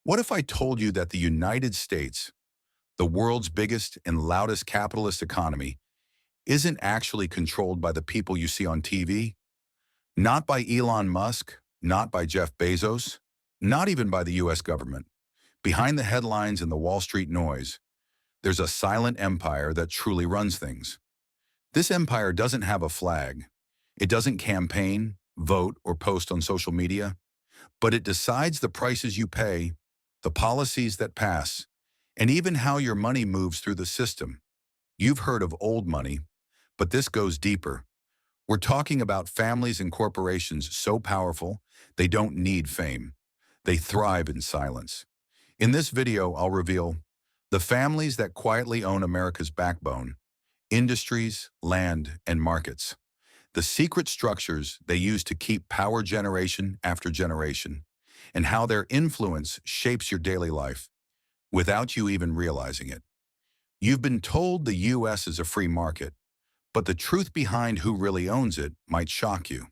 What if I told you that the United States, the world's biggest and loudest capitalist economy, isn't actually controlled by the people you see on TV? Not by Elon Musk, not by Jeff Bezos, not even by the US government. Behind the headlines and the Wall Street noise, there's a silent empire that truly runs things. This empire doesn't have a flag. It doesn't campaign, vote, or post on social media, but it decides the prices you pay, the policies that pass, and even how your money moves through the system. You've heard of old money, but this goes deeper. We're talking about families and corporations so powerful, they don't need fame. They thrive in silence. In this video, I'll reveal the families that quietly own America's backbone, industries, land, and markets. The secret structures they use to keep power generation after generation, and how their influence shapes your daily life without you even realizing it. You've been told the US is a free market, but the truth behind who really owns it might shock you.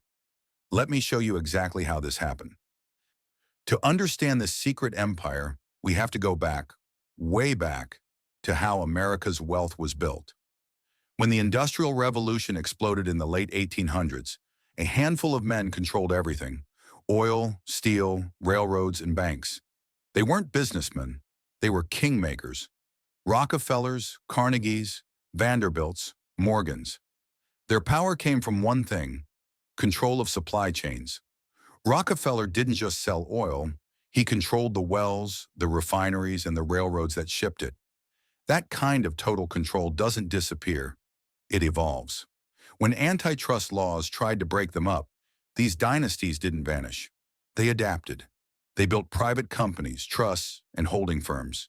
Let me show you exactly how this happened. To understand this secret empire, we have to go back, way back, to how America's wealth was built. When the Industrial Revolution exploded in the late 1800s, a handful of men controlled everything: oil, steel, railroads, and banks. They weren't businessmen. They were kingmakers. Rockefellers, Carnegies, Vanderbilts, Morgans. Their power came from one thing: control of supply chains. Rockefeller didn't just sell oil, he controlled the wells, the refineries, and the railroads that shipped it. That kind of total control doesn't disappear, it evolves. When antitrust laws tried to break them up, these dynasties didn't vanish. They adapted. They built private companies, trusts, and holding firms.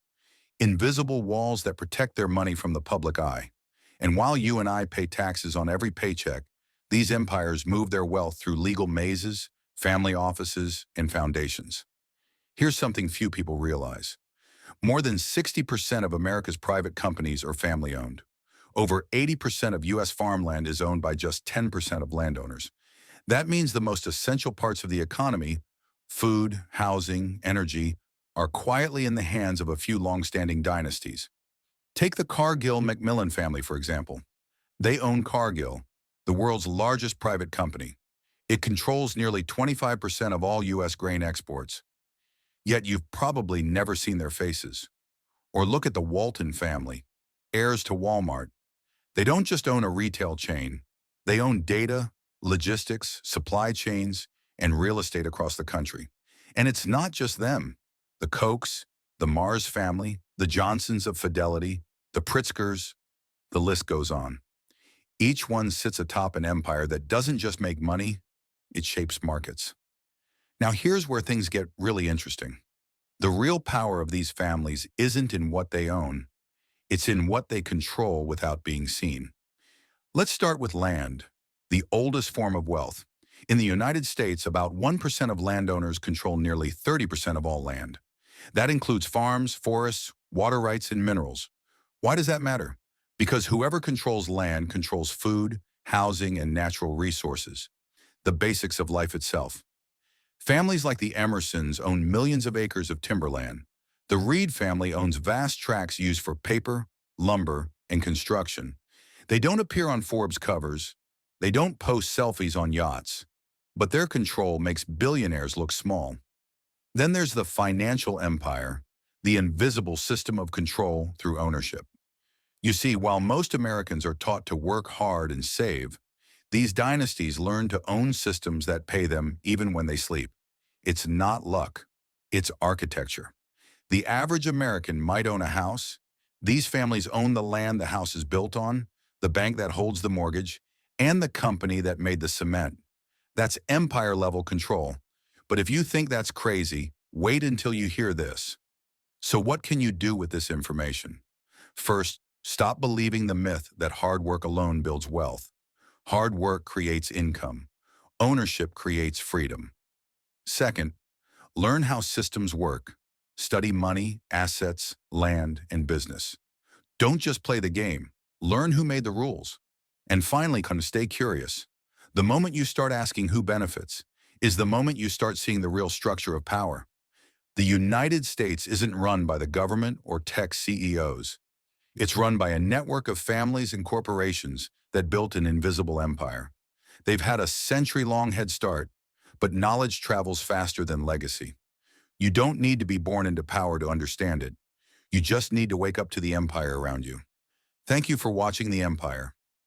Invisible walls that protect their money from the public eye. And while you and I pay taxes on every paycheck, these empires move their wealth through legal mazes, family offices, and foundations. Here's something few people realize. More than 60% of America's private companies are family-owned. Over 80% of U.S. farmland is owned by just 10% of landowners. That means the most essential parts of the economy, food, housing, energy, are quietly in the hands of a few long-standing dynasties. Take the Cargill-Macmillan family, for example. They own Cargill, the world's largest private company. It controls nearly 25% of all U.S. grain exports. Yet you've probably never seen their faces. Or look at the Walton family, heirs to Walmart. They don't just own a retail chain. They own data, logistics, supply chains, and real estate across the country. And it's not just them. The Kochs, the Mars family, the Johnsons of Fidelity, the Pritzkers, the list goes on. Each one sits atop an empire that doesn't just make money, it shapes markets. Now here's where things get really interesting. The real power of these families isn't in what they own, it's in what they control without being seen. Let's start with land, the oldest form of wealth. In the United States, about 1% of landowners control nearly 30% of all land. That includes farms, forests, water rights, and minerals. Why does that matter? Because whoever controls land controls food, housing, and natural resources, the basics of life itself. Families like the Emersons own millions of acres of timberland. The Reed family owns vast tracts used for paper, lumber, and construction. They don't appear on Forbes covers. They don't post selfies on yachts. But their control makes billionaires look small. Then there's the financial empire, the invisible system of control through ownership. You see, while most Americans are taught to work hard and save, these dynasties learn to own systems that pay them even when they sleep. It's not luck, it's architecture. The average American might own a house. These families own the land the house is built on, the bank that holds the mortgage, and the company that made the cement. That's empire-level control. But if you think that's crazy, wait until you hear this. So what can you do with this information? First, stop believing the myth that hard work alone builds wealth. Hard work creates income. Ownership creates freedom. Second, learn how systems work. Study money, assets, land, and business. Don't just play the game. Learn who made the rules. And finally, stay curious. The moment you start asking who benefits is the moment you start seeing the real structure of power. The United States isn't run by the government or tech CEOs. It's run by a network of families and corporations that built an invisible empire. They've had a century-long head start, but knowledge travels faster than legacy. You don't need to be born into power to understand it. You just need to wake up to the empire around you. Thank you for watching The Empire.